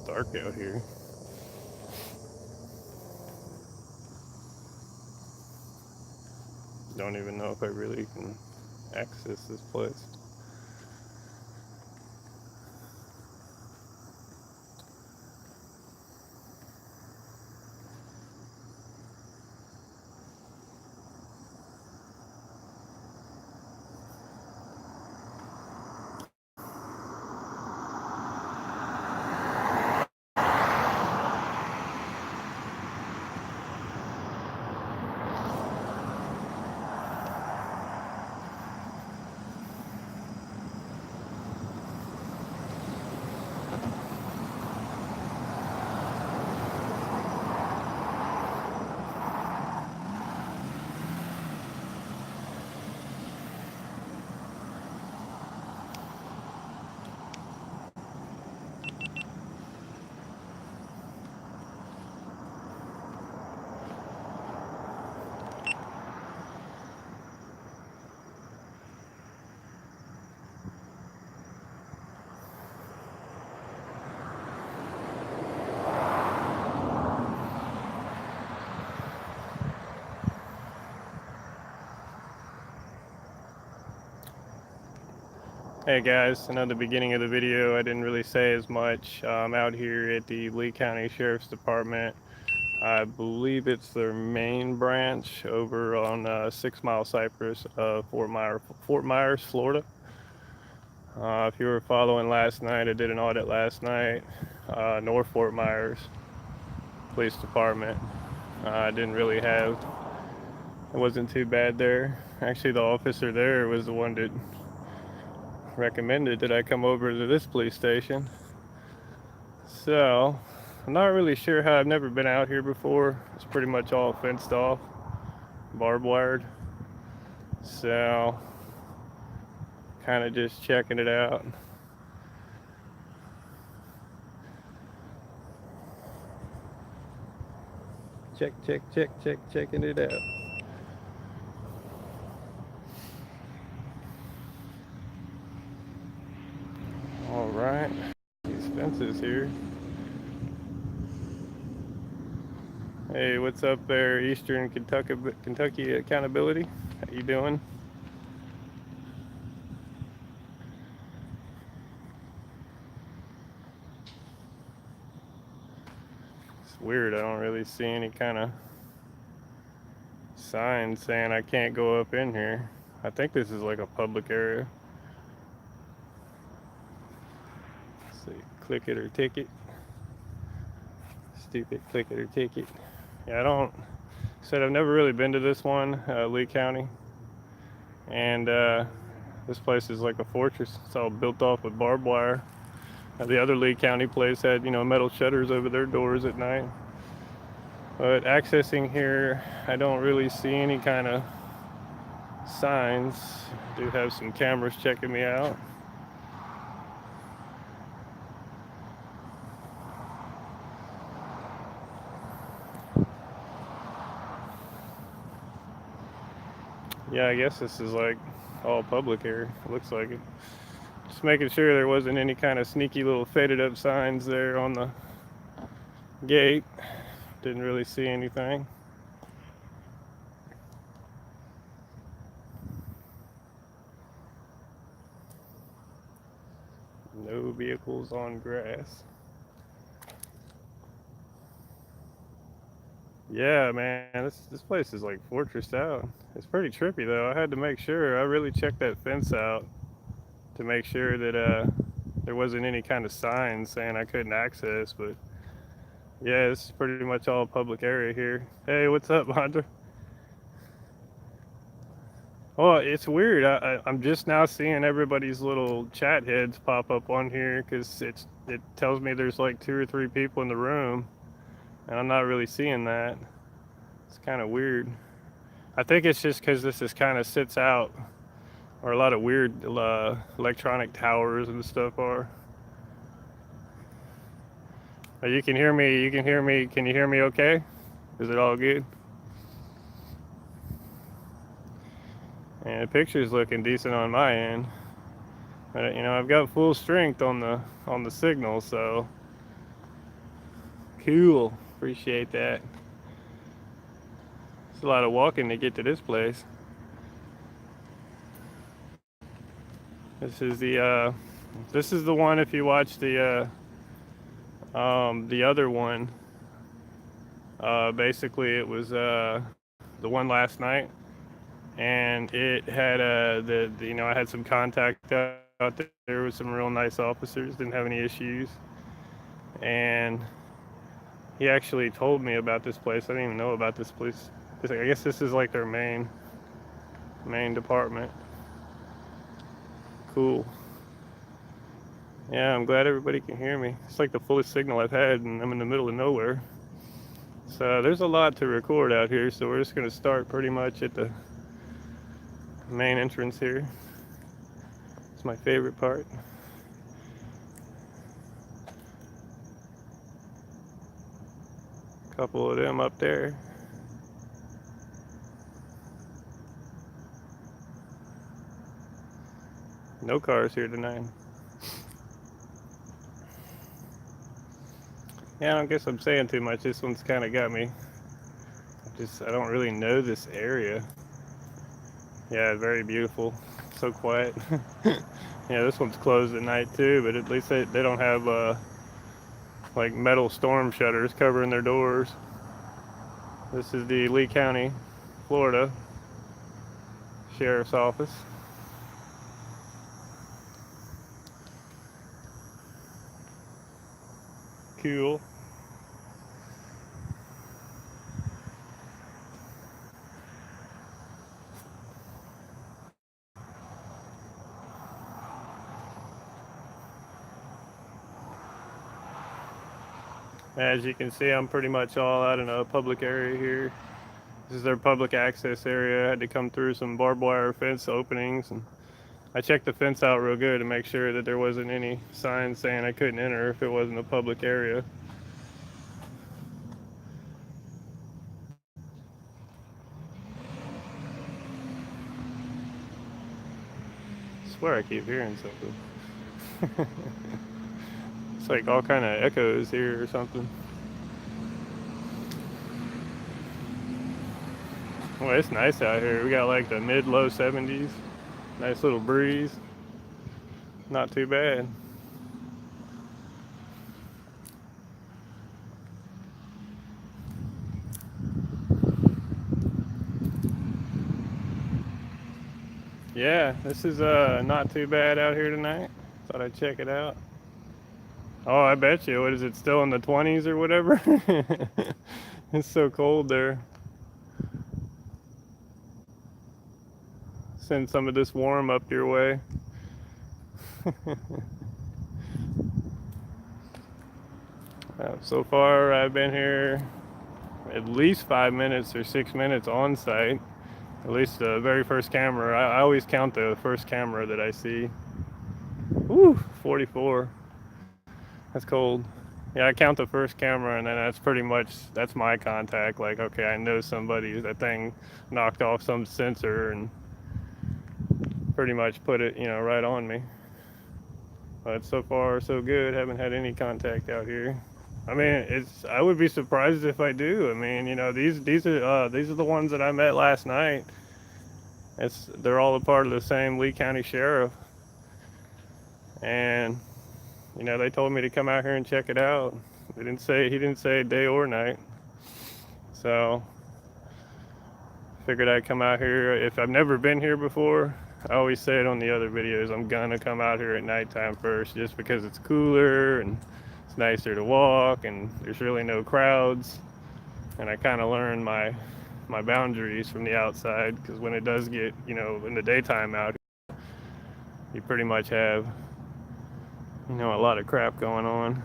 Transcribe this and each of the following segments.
dark out here. Don't even know if I really can access this place. Hey guys, I know at the beginning of the video I didn't really say as much. I'm out here at the Lee County Sheriff's Department. I believe it's their main branch over on 6 Mile Cypress, Fort Myers, Florida. If you were following last night, I did an audit last night, North Fort Myers Police Department. I didn't really have, it wasn't too bad there. Actually, the officer there was the one that recommended that I come over to this police station. So, I'm not really sure how. I've never been out here before. It's pretty much all fenced off, barbed wired. So, kind of just checking it out. Checking it out. All right, these fences here. Hey, what's up there, Eastern Kentucky Accountability? How you doing? It's weird. I don't really see any kind of sign saying I can't go up in here. I think this is like a public area. Let's see, click it or ticket. Stupid click it or ticket. Yeah, I don't. Said I've never really been to this one, Lee County, and this place is like a fortress. It's all built off with barbed wire. The other Lee County place had, metal shutters over their doors at night. But accessing here, I don't really see any kind of signs. I do have some cameras checking me out. Yeah, I guess this is like all public here. It looks like it. Just making sure there wasn't any kind of sneaky little faded up signs there on the gate. Didn't really see anything. No vehicles on grass. Yeah, man, this place is like fortressed out. It's pretty trippy though. I had to make sure. I really checked that fence out to make sure that there wasn't any kind of sign saying I couldn't access. But yeah, it's pretty much all public area here. Hey, what's up, Hunter? Well, it's weird. I'm just now seeing everybody's little chat heads pop up on here because it tells me there's like 2 or 3 people in the room, and I'm not really seeing that. It's kind of weird. I think it's just because this is kind of sits out, or a lot of weird electronic towers and stuff are. You can hear me. You can hear me. Can you hear me? Okay? Is it all good? And the picture's looking decent on my end. But I've got full strength on the signal, so Cool. Appreciate that. It's a lot of walking to get to this place. This is the one. If you watch the other one, basically it was the one last night, and it had I had some contact out there with some real nice officers. Didn't have any issues, and he actually told me about this place. I didn't even know about this place. I guess this is like their main department. Cool. Yeah, I'm glad everybody can hear me. It's like the fullest signal I've had, and I'm in the middle of nowhere. So there's a lot to record out here, so we're just going to start pretty much at the main entrance here. It's my favorite part. A couple of them up there. No cars here tonight. Yeah, I don't guess I'm saying too much. This one's kind of got me. I don't really know this area. Yeah, very beautiful. So quiet. Yeah, this one's closed at night too, but at least they don't have like metal storm shutters covering their doors. This is the Lee County, Florida Sheriff's Office. Cool. As you can see, I'm pretty much all out in a public area here. This is their public access area. I had to come through some barbed wire fence openings, and I checked the fence out real good to make sure that there wasn't any signs saying I couldn't enter if it wasn't a public area. I swear I keep hearing something. It's like all kind of echoes here or something. Well, it's nice out here. We got like the mid-low 70s. Nice little breeze. Not too bad. Yeah, this is not too bad out here tonight. Thought I'd check it out. Oh, I bet you. What is it, still in the 20s or whatever? It's so cold there. Send some of this warm up your way. So far, I've been here at least 5 minutes or 6 minutes on site. At least the very first camera. I always count the first camera that I see. Woo, 44. That's cold. Yeah, I count the first camera, and then that's my contact. Like, okay, I know somebody. That thing knocked off some sensor and pretty much put it, right on me. But so far, so good. Haven't had any contact out here. I mean, I would be surprised if I do. I mean, these are the ones that I met last night. They're all a part of the same Lee County Sheriff, and they told me to come out here and check it out. He didn't say day or night, so figured I'd come out here. If I've never been here before, I always say it on the other videos, I'm gonna come out here at nighttime first, just because it's cooler and it's nicer to walk, and there's really no crowds, and I kind of learn my boundaries from the outside, because when it does get, in the daytime out here, you pretty much have, a lot of crap going on.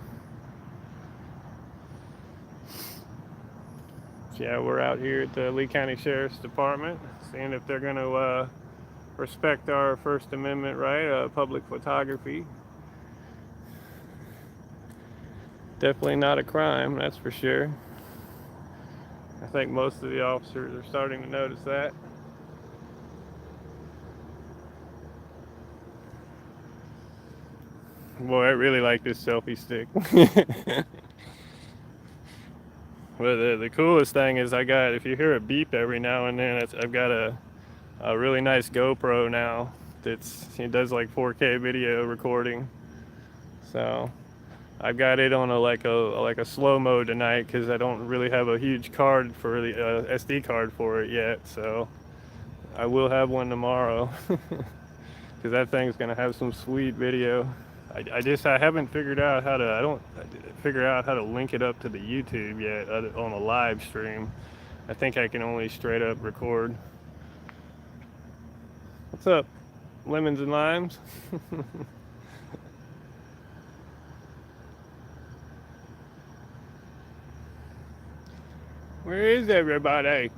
So yeah, we're out here at the Lee County Sheriff's Department, seeing if they're going to respect our First Amendment right, public photography. Definitely not a crime, that's for sure. I think most of the officers are starting to notice that. Boy, I really like this selfie stick. But the coolest thing is I got, if you hear a beep every now and then, I've got a really nice GoPro now it does like 4K video recording. So I've got it on a like a slow mode tonight because I don't really have a huge card for the SD card for it yet. So I will have one tomorrow because that thing's gonna have some sweet video. I haven't figured out how to figure out how to link it up to the YouTube yet on a live stream. I think I can only straight up record. What's up, lemons and limes? Where is everybody?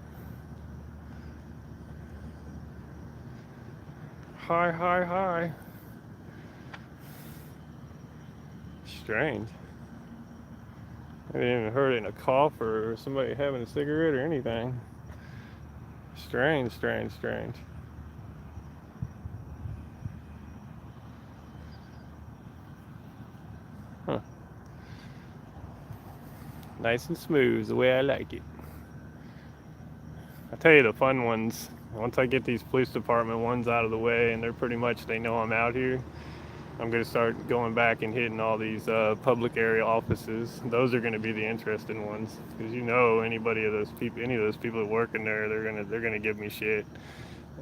Hi, hi, hi. Strange. I didn't even heard a cough or somebody having a cigarette or anything. Strange, strange, strange. Huh. Nice and smooth, the way I like it. I tell you the fun ones, once I get these police department ones out of the way and they know I'm out here, I'm going to start going back and hitting all these public area offices. Those are going to be the interesting ones because any of those people that work in there, they're gonna give me shit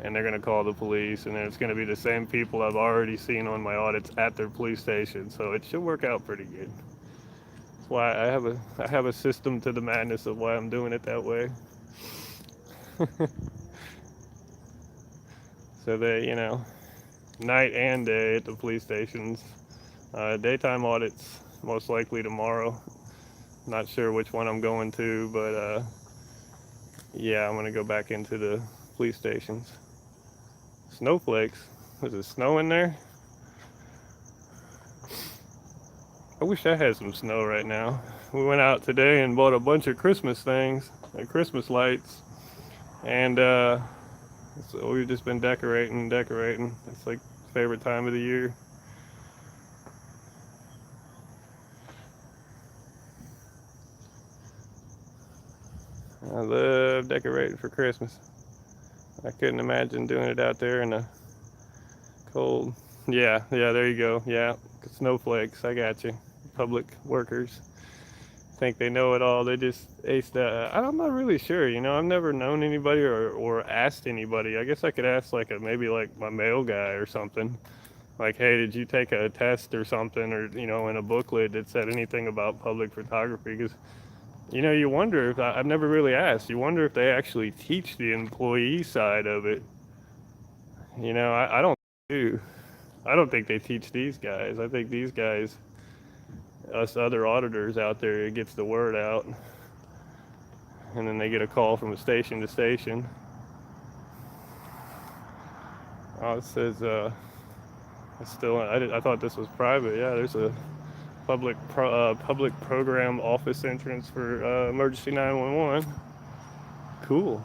and they're going to call the police, and then it's going to be the same people I've already seen on my audits at their police station. So it should work out pretty good. That's why I have a system to the madness of why I'm doing it that way. So that night and day at the police stations. Daytime audits most likely tomorrow. Not sure which one I'm going to, but yeah, I'm gonna go back into the police stations. Snowflakes. Is it snow in there? I wish I had some snow right now. We went out today and bought a bunch of Christmas things, Christmas lights, and so we've just been decorating. It's like favorite time of the year. I love decorating for Christmas. I couldn't imagine doing it out there in the cold. Yeah, there you go. Yeah, snowflakes. I got you. Public workers think they know it all. They just aced that. I'm not really sure. I've never known anybody or asked anybody. I guess I could ask maybe like my mail guy or something. Like, hey, did you take a test or something, or in a booklet that said anything about public photography? Because you wonder if I've never really asked. You wonder if they actually teach the employee side of it. I don't do. I don't think they teach these guys. I think these guys, us other auditors out there, it gets the word out, and then they get a call from station to station. Oh, it says it's still. I thought this was private. Yeah, there's a public program office entrance for emergency 911. Cool.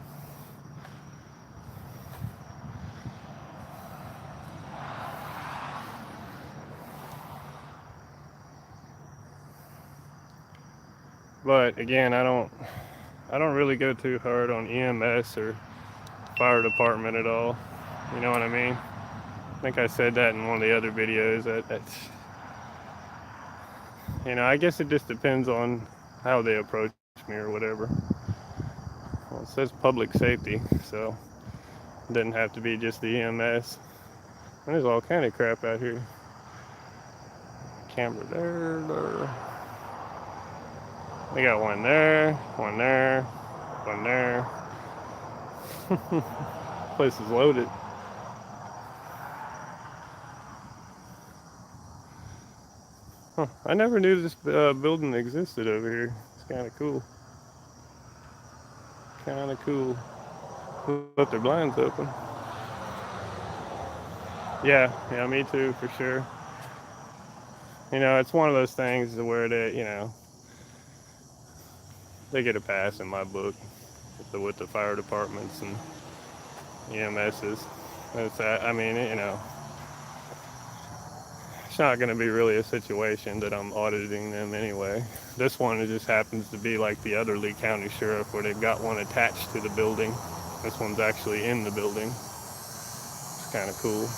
But again, I don't really go too hard on EMS or fire department at all. You know what I mean? I think I said that in one of the other videos. I guess it just depends on how they approach me or whatever. Well, it says public safety, so it doesn't have to be just the EMS. And there's all kind of crap out here. Camera there. They got one there, one there, one there. Place is loaded. Huh. I never knew this building existed over here. It's kind of cool. Kind of cool. Left their blinds open. Yeah, me too, for sure. It's one of those things where they get a pass in my book with the fire departments and EMSs. I mean, it's not going to be really a situation that I'm auditing them anyway. This one, it just happens to be like the other Lee County Sheriff where they've got one attached to the building. This one's actually in the building. It's kind of cool.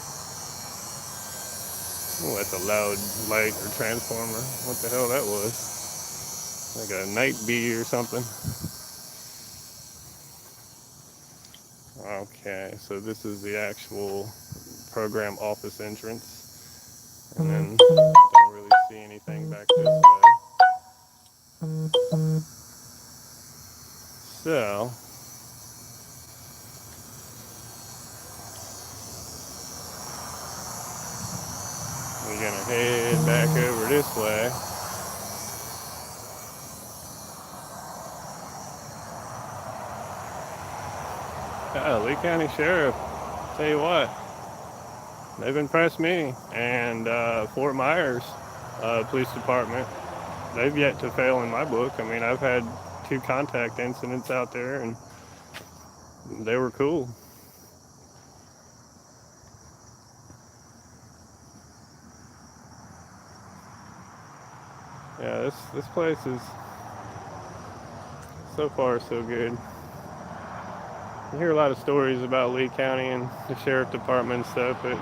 Oh, that's a loud light or transformer. What the hell that was? Like a night bee or something. Okay, so this is the actual program office entrance. And then don't really see anything back this way. So, we're gonna head back over this way. Lee County Sheriff, tell you what, they've impressed me. And Fort Myers Police Department, they've yet to fail in my book. I mean, I've had 2 contact incidents out there, and they were cool. Yeah, this place is so far so good. You hear a lot of stories about Lee County and the Sheriff Department and stuff, but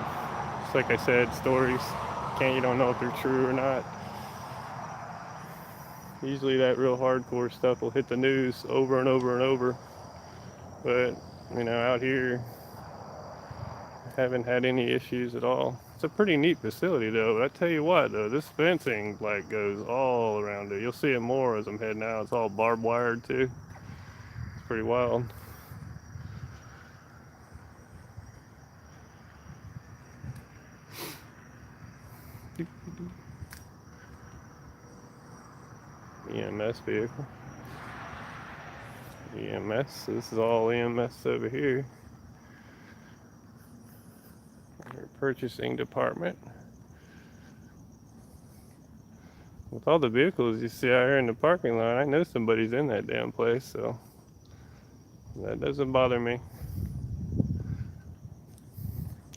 just like I said, stories, you don't know if they're true or not. Usually that real hardcore stuff will hit the news over and over and over. But, out here, I haven't had any issues at all. It's a pretty neat facility though, but I tell you what though, this fencing like goes all around it. You'll see it more as I'm heading out. It's all barbed wired too. It's pretty wild. EMS vehicle. EMS, this is all EMS over here. Your purchasing department. With all the vehicles you see out here in the parking lot, I know somebody's in that damn place, so that doesn't bother me.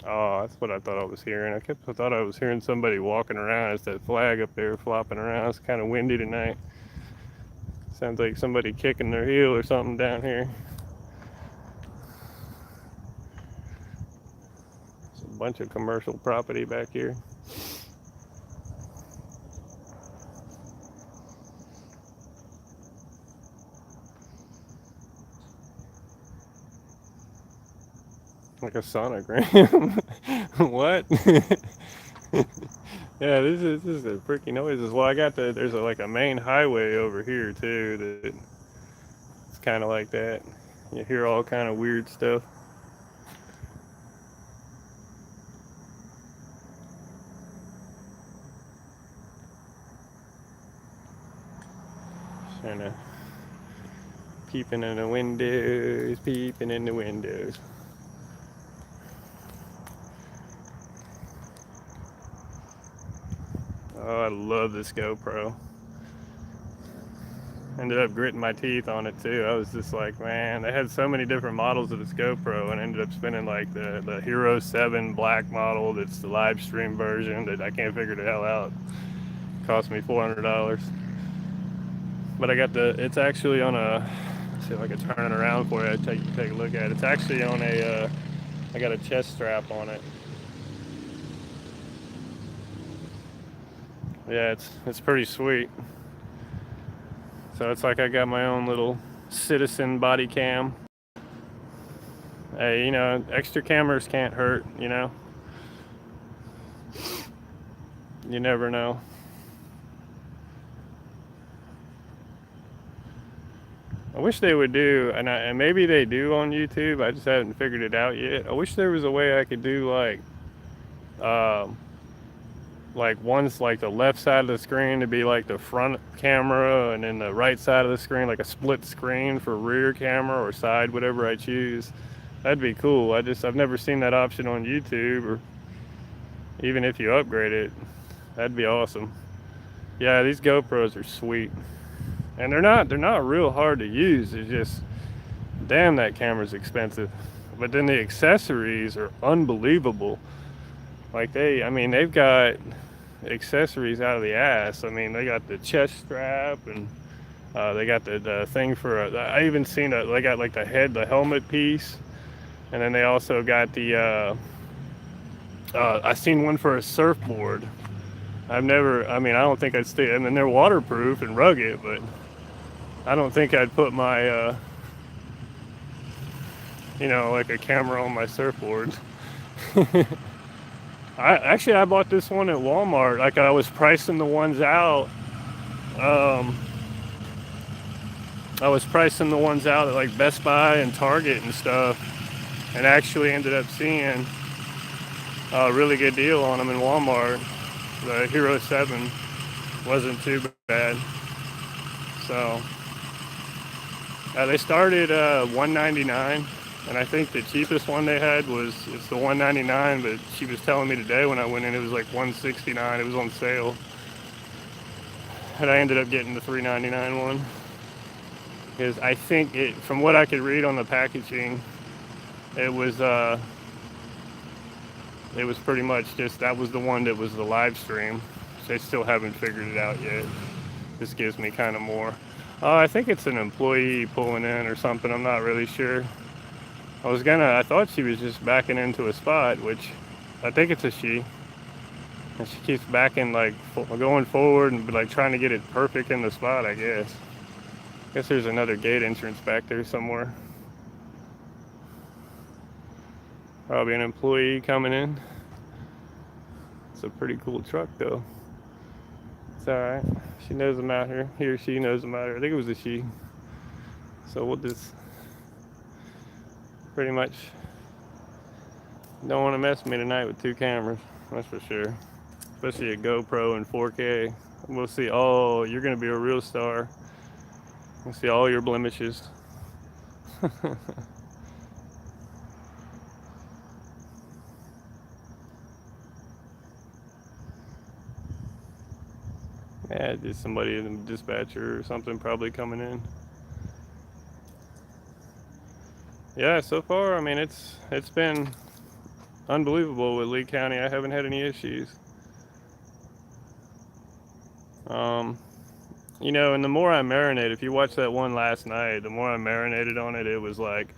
Oh, that's what I thought I was hearing. I thought I was hearing somebody walking around. It's that flag up there flopping around. It's kind of windy tonight. Sounds like somebody kicking their heel or something down here. There's a bunch of commercial property back here. Like a sonogram. What? Yeah, this is a freaking noises. Well, there's like a main highway over here too that it's kind of like that. You hear all kind of weird stuff. Trying to peeping in the windows. Oh, I love this GoPro. Ended up gritting my teeth on it too. I was just like, man, they had so many different models of this GoPro, and ended up spending like the Hero 7 black model that's the live stream version that I can't figure the hell out. It cost me $400. But I got it's actually on let's see if I can turn it around for you. Take a look at it. It's actually on I got a chest strap on it. Yeah, it's pretty sweet. So it's like I got my own little citizen body cam. Hey, extra cameras can't hurt, You never know. I wish they would do, and maybe they do on YouTube. I just haven't figured it out yet. I wish there was a way I could do like one's like the left side of the screen to be like the front camera, and then the right side of the screen like a split screen for rear camera or side, whatever I choose. That'd be cool. I've never seen that option on YouTube, or even if you upgrade it, that'd be awesome. Yeah, these GoPros are sweet. And they're not real hard to use. It's just, damn, that camera's expensive. But then the accessories are unbelievable. Like they've got accessories out of the ass. I mean, they got the chest strap, and they got the thing for. I even seen they got like the helmet piece, and then they also got the. I seen one for a surfboard. I've never. I mean, I don't think I'd stay. I mean, they're waterproof and rugged, but I don't think I'd put my, like a camera on my surfboard. I bought this one at Walmart. Like I was pricing the ones out. Um, I was pricing the ones out at like Best Buy and Target and stuff, and actually ended up seeing a really good deal on them in Walmart. The Hero 7 wasn't too bad. So they started 199, and I think the cheapest one they had it's the 199. But she was telling me today when I went in it was like 169. It was on sale, and I ended up getting the 399 one because I think from what I could read on the packaging, it was pretty much just that was the one that was the live stream. They still haven't figured it out yet. This gives me kind of more. I think it's an employee pulling in or something. I'm not really sure. I thought she was just backing into a spot, which I think it's a she. And she keeps backing, like, going forward and, like, trying to get it perfect in the spot, I guess. Guess there's another gate entrance back there somewhere. Probably an employee coming in. It's a pretty cool truck, though. It's alright. She knows I'm out here. He or she knows I'm out here. I think it was a she. So we'll just pretty much don't want to mess with me tonight with two cameras. That's for sure. Especially a GoPro in 4K. We'll see. Oh, you're going to be a real star. We'll see all your blemishes. Yeah, just somebody in the dispatcher or something probably coming in. Yeah, so far, I mean, it's been unbelievable with Lee County. I haven't had any issues. And the more I marinate, if you watch that one last night, the more I marinated on it, it was like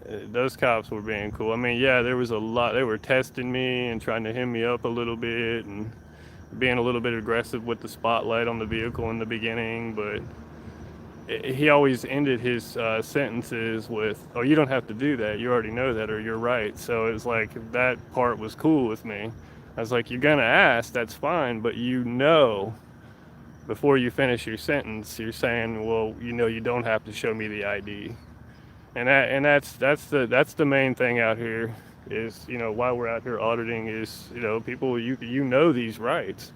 those cops were being cool. I mean, yeah, there was a lot. They were testing me and trying to hem me up a little bit and being a little bit aggressive with the spotlight on the vehicle in the beginning, but he always ended his sentences with, "Oh, you don't have to do that. You already know that, or you're right." So it was like that part was cool with me. I was like, "You're gonna ask, that's fine, but before you finish your sentence, you're saying, well, you don't have to show me the ID." That's the main thing out here is, while we're out here auditing is, people, you know these rights,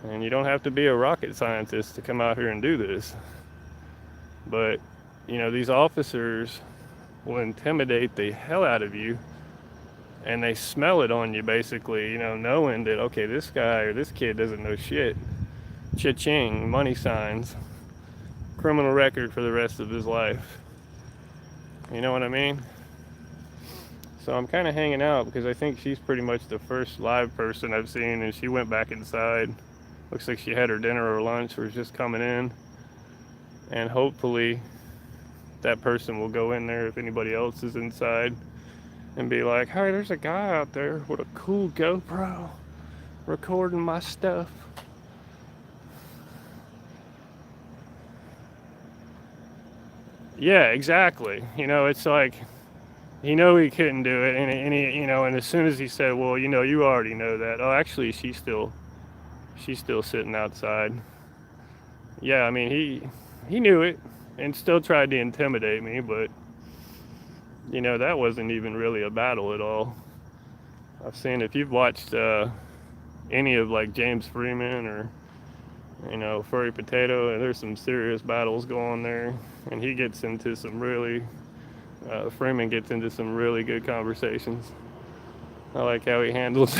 and you don't have to be a rocket scientist to come out here and do this. But, these officers will intimidate the hell out of you, and they smell it on you basically, knowing that, okay, this guy or this kid doesn't know shit. Cha-ching, money signs, criminal record for the rest of his life. You know what I mean? So I'm kind of hanging out because I think she's pretty much the first live person I've seen, and she went back inside. Looks like she had her dinner or lunch or was just coming in. And hopefully that person will go in there if anybody else is inside and be like, "Hey, there's a guy out there with a cool GoPro recording my stuff." Yeah, exactly. It's like he he couldn't do it, and as soon as he said, "Well, you already know that." Oh, actually, she's still sitting outside. Yeah, I mean, he knew it and still tried to intimidate me, but that wasn't even really a battle at all. I've seen, if you've watched any of like James Freeman or Furry Potato, there's some serious battles going there, and he gets into some really Freeman gets into some really good conversations. I like how he handles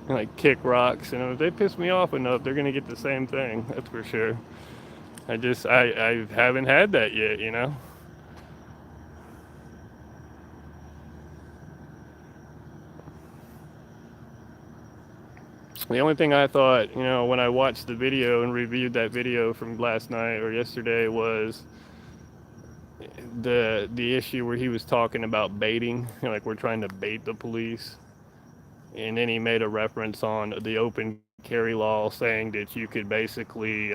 like kick rocks, and if they piss me off enough, they're gonna get the same thing. That's for sure. I haven't had that yet. The only thing I thought, when I watched the video and reviewed that video from last night or yesterday was the issue where he was talking about baiting, like we're trying to bait the police, and then he made a reference on the open carry law, saying that you could basically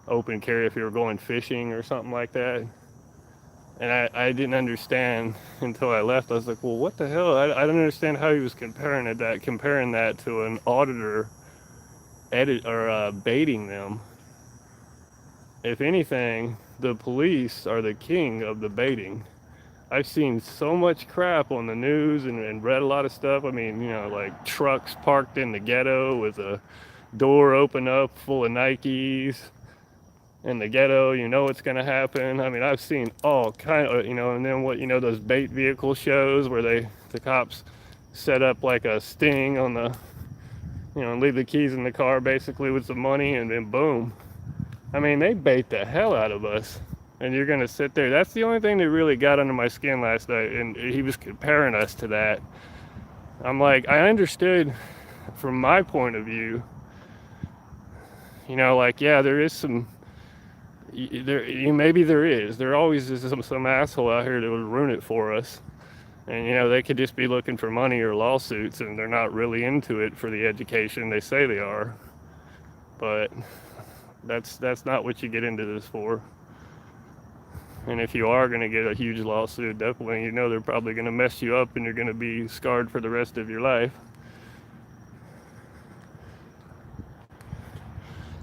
open carry if you were going fishing or something like that. And I didn't understand until I left. I was like, well, what the hell? I don't understand how he was comparing that to an auditor edit or baiting them. If anything, the police are the king of the baiting. I've seen so much crap on the news and read a lot of stuff. I mean, like trucks parked in the ghetto with a door open up full of Nikes in the ghetto. You know what's going to happen. I mean, I've seen all kind of, and then those bait vehicle shows where the cops set up like a sting on the, and leave the keys in the car basically with some money, and then boom. I mean, they bait the hell out of us. And you're going to sit there. That's the only thing that really got under my skin last night. And he was comparing us to that. I'm like, I understood from my point of view, like, yeah, there is some, maybe there is. There always is some asshole out here that would ruin it for us. And, they could just be looking for money or lawsuits, and they're not really into it for the education they say they are. But that's not what you get into this for. And if you are going to get a huge lawsuit, definitely, they're probably going to mess you up and you're going to be scarred for the rest of your life.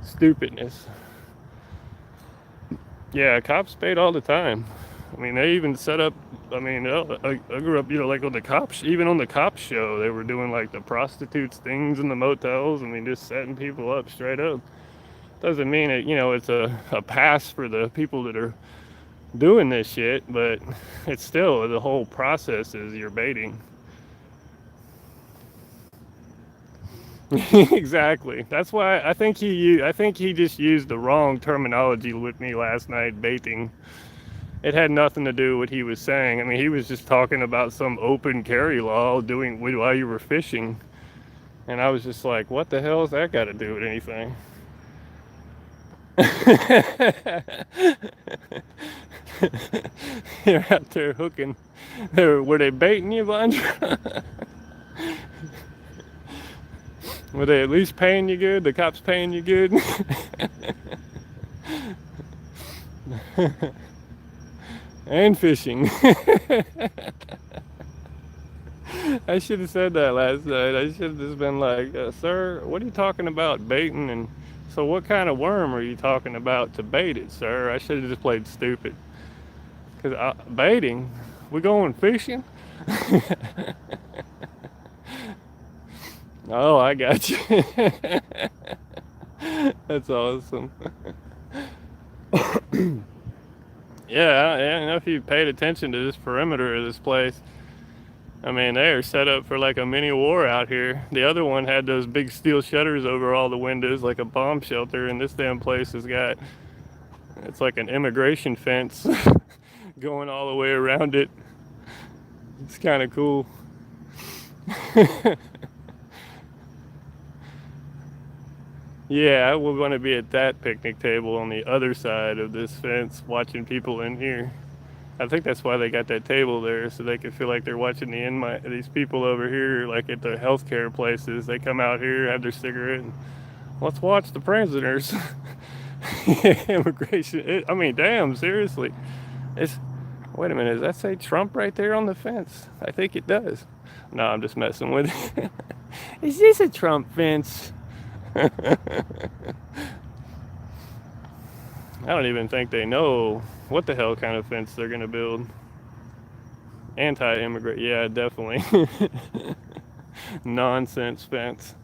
Stupidness. Yeah, cops bait all the time. I mean, they even set up, I grew up, like on the cops, even on the cops show, they were doing like the prostitutes things in the motels. I mean, just setting people up straight up. Doesn't mean it, it's a pass for the people that are doing this shit, but it's still, the whole process is you're baiting. Exactly. That's why I think he just used the wrong terminology with me last night, baiting. It had nothing to do with what he was saying. I mean, he was just talking about some open carry law doing while you were fishing. And I was just like, what the hell has that got to do with anything? You're out there hooking. Were they baiting you, Vondra? Were they at least paying you good? The cops paying you good? And fishing. I should have said that last night. I should have just been like, sir, what are you talking about baiting? And so what kind of worm are you talking about to bait it, sir? I should have just played stupid. Because baiting? We going fishing? Oh, I got you. That's awesome. Yeah, I don't know if you paid attention to this perimeter of this place. I mean, they are set up for like a mini war out here. The other one had those big steel shutters over all the windows like a bomb shelter, and this damn place has got, it's like an immigration fence going all the way around it. It's kind of cool. Yeah, we're going to be at that picnic table on the other side of this fence watching people in here. I think that's why they got that table there, so they can feel like they're watching these people over here, like at the healthcare places. They come out here, have their cigarette, and let's watch the prisoners. Immigration. I mean, damn, seriously. Wait a minute, does that say Trump right there on the fence? I think it does. No, I'm just messing with it. Is this a Trump fence? I don't even think they know what the hell kind of fence they're gonna build. Anti-immigrant, yeah, definitely. Nonsense fence.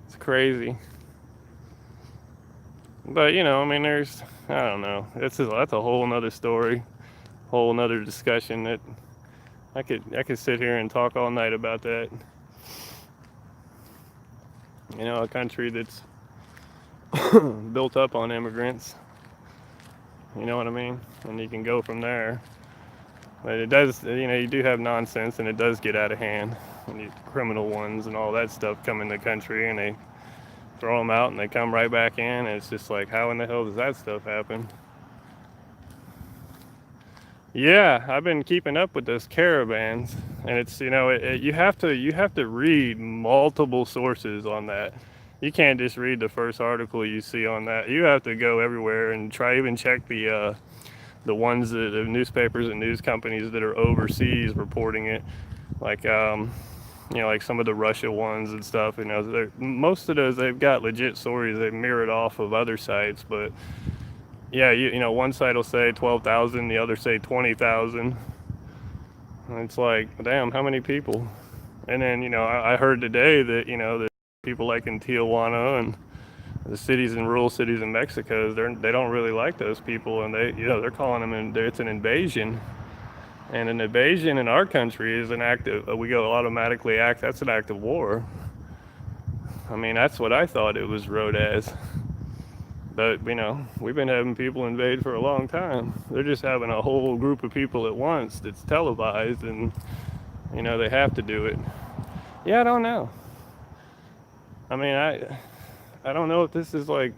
It's crazy. But I mean, I don't know. That's a whole nother story, whole nother discussion that I could sit here and talk all night about that. A country that's built up on immigrants. You know what I mean? And you can go from there. But it does, you do have nonsense, and it does get out of hand. and these criminal ones and all that stuff come in the country, and they throw them out and they come right back in, and it's just like, how in the hell does that stuff happen? Yeah, I've been keeping up with those caravans, and it's, you have to read multiple sources on that. You can't just read the first article you see on that. You have to go everywhere and try even check the ones that the newspapers and news companies that are overseas reporting it, like like some of the Russia ones and stuff. Most of those, they've got legit stories they mirrored off of other sites, but yeah, one site will say 12,000, the other say 20,000. And it's like, damn, how many people? And then, I heard today that, the people like in Tijuana and the cities and rural cities in Mexico, they don't really like those people, and they're calling them, it's an invasion. And an invasion in our country is an act of, we go automatically act, that's an act of war. I mean, that's what I thought it was wrote as. But, we've been having people invade for a long time. They're just having a whole group of people at once that's televised, and, they have to do it. Yeah, I don't know. I mean, I don't know if this is like,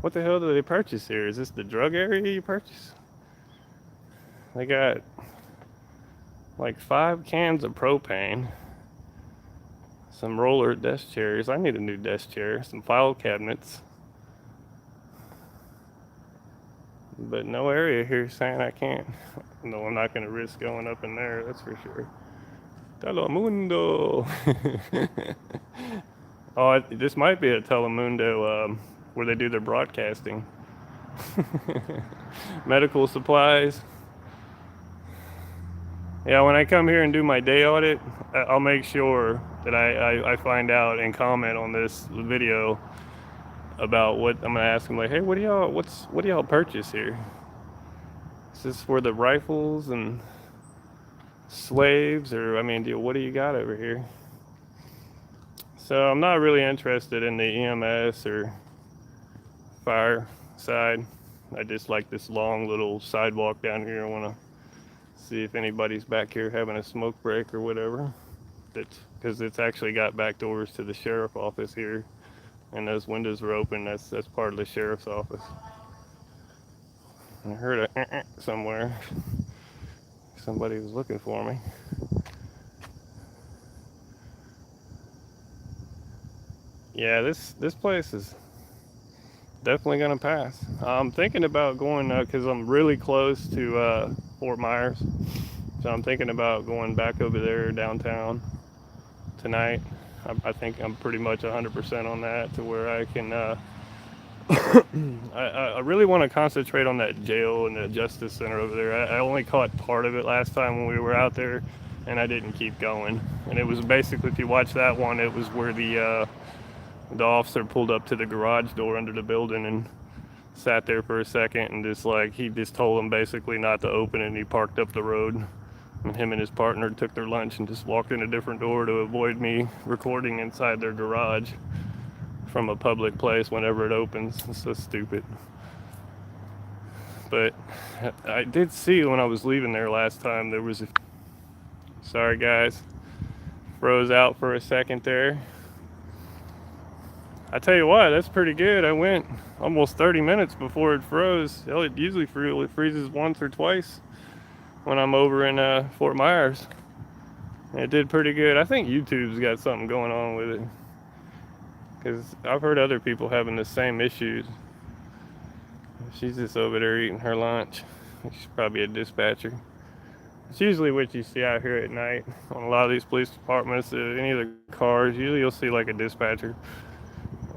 what the hell do they purchase here? Is this the drug area you purchase? They got like 5 cans of propane, some roller desk chairs. I need a new desk chair, some file cabinets. But no area here saying I can't. No, I'm not going to risk going up in there, that's for sure. Telemundo. Oh, this might be a Telemundo where they do their broadcasting. Medical supplies. Yeah, when I come here and do my day audit, I'll make sure that I find out and comment on this video about what I'm gonna ask them. Like, hey, what do y'all purchase here? Is this for the rifles and slaves, or what do you got over here? So I'm not really interested in the EMS or fire side. I just like this long little sidewalk down here. I want to see if anybody's back here having a smoke break or whatever. That's because it's actually got back doors to the sheriff office here, and those windows are open. That's part of the sheriff's office. I heard a somewhere. Somebody was looking for me. Yeah, this place is definitely gonna pass. I'm thinking about going because I'm really close to Fort Myers, so I'm thinking about going back over there downtown tonight. I think I'm pretty much 100% on that, to where I can. I really want to concentrate on that jail and the justice center over there. I only caught part of it last time when we were out there, and I didn't keep going. And it was basically, if you watch that one, it was where the officer pulled up to the garage door under the building and sat there for a second, and he just told him basically not to open it, and he parked up the road. And him and his partner took their lunch and just walked in a different door to avoid me recording inside their garage from a public place whenever it opens. It's so stupid. But I did see when I was leaving there last time, there was sorry guys, froze out for a second there. I tell you what, that's pretty good. I went almost 30 minutes before it froze. Hell, it usually freezes once or twice when I'm over in Fort Myers. It did pretty good. I think YouTube's got something going on with it, because I've heard other people having the same issues. She's just over there eating her lunch. She's probably a dispatcher. It's usually what you see out here at night on a lot of these police departments. Any of the cars, usually you'll see like a dispatcher.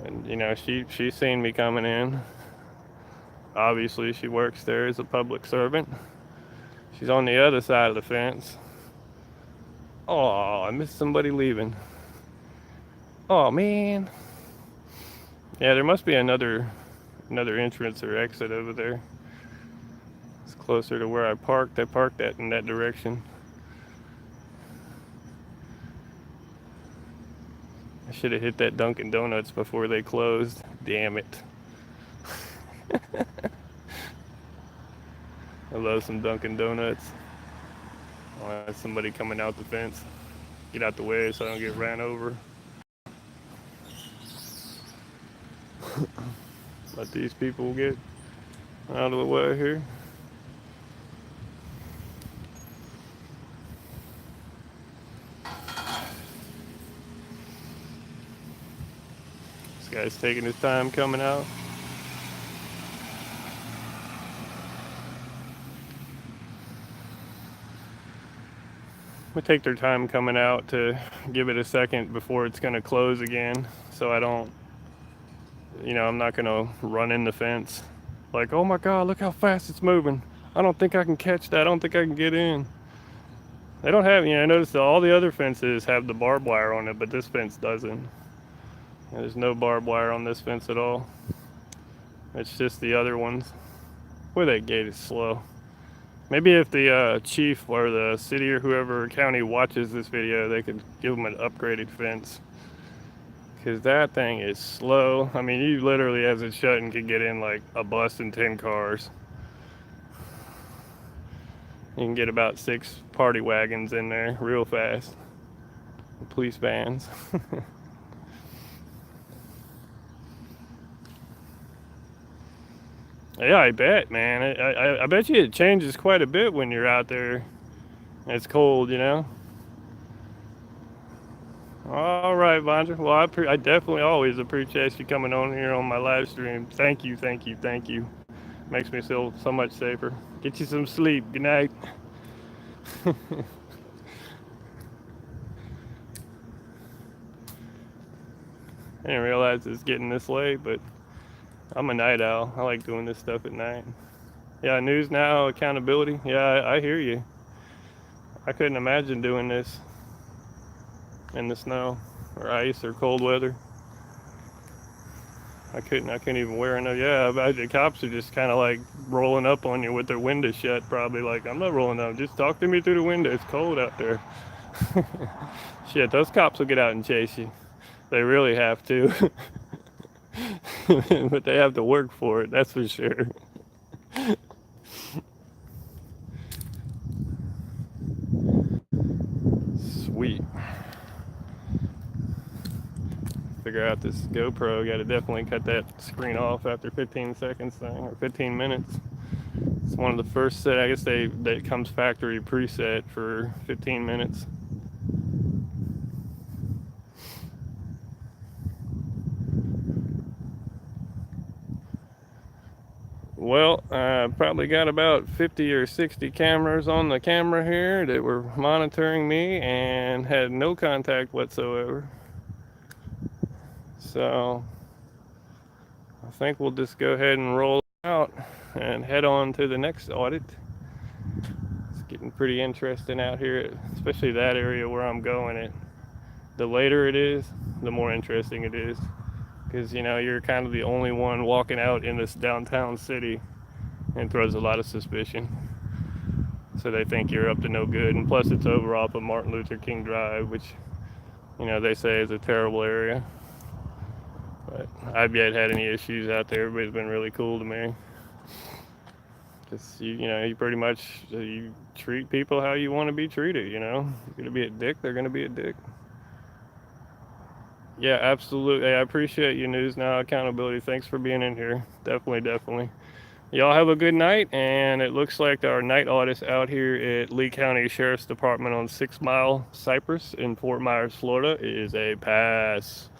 And she's seen me coming in. Obviously, she works there as a public servant. She's on the other side of the fence. Oh, I missed somebody leaving. Oh man. Yeah, there must be another entrance or exit over there. It's closer to where I parked. I parked that in that direction. I should have hit that Dunkin' Donuts before they closed. Damn it. I love some Dunkin' Donuts. Oh, that's somebody coming out the fence. get out the way so I don't get ran over. Let these people get out of the way here. This guy's taking his time coming out. We take their time coming out to give it a second before it's going to close again, so I don't, I'm not going to run in the fence. Like, oh my God, look how fast it's moving. I don't think I can catch that. I don't think I can get in. They don't have, I noticed that all the other fences have the barbed wire on it, but this fence doesn't. There's no barbed wire on this fence at all. It's just the other ones. Boy, that gate is slow. Maybe if the chief or the city or whoever county watches this video, they could give them an upgraded fence. Because that thing is slow. I mean, you literally, as it's shutting, could get in like a bus and 10 cars. You can get about 6 party wagons in there real fast. Police vans. Yeah, I bet, man. I bet you it changes quite a bit when you're out there. It's cold, All right, Vondra. Well, I definitely always appreciate you coming on here on my live stream. Thank you, thank you, thank you. Makes me feel so much safer. Get you some sleep. Good night. I didn't realize it's getting this late, but I'm a night owl. I like doing this stuff at night. Yeah, news now, accountability. Yeah, I hear you. I couldn't imagine doing this in the snow or ice or cold weather. I couldn't even wear enough. Yeah, the cops are just kind of like rolling up on you with their windows shut, probably like, I'm not rolling up. Just talk to me through the window. It's cold out there. Shit, those cops will get out and chase you. They really have to. But they have to work for it, that's for sure. Sweet. Figure out this GoPro. Got to definitely cut that screen off after 15 seconds thing, or 15 minutes. It's one of the first set. I guess that comes factory preset for 15 minutes. Well, I probably got about 50 or 60 cameras on the camera here that were monitoring me and had no contact whatsoever. So I think we'll just go ahead and roll out and head on to the next audit. It's getting pretty interesting out here, especially that area where I'm going. The later it is, the more interesting it is. Because, you're kind of the only one walking out in this downtown city, and throws a lot of suspicion. So they think you're up to no good. And plus it's over off of Martin Luther King Drive, which, they say is a terrible area. But I've yet had any issues out there. Everybody's been really cool to me. Just, you pretty much, you treat people how you want to be treated, You're going to be a dick, they're going to be a dick. Yeah, absolutely. I appreciate you, News Now Accountability. Thanks for being in here. Definitely. Y'all have a good night, and it looks like our night audit out here at Lee County Sheriff's Department on 6 Mile Cypress in Fort Myers, Florida is a pass.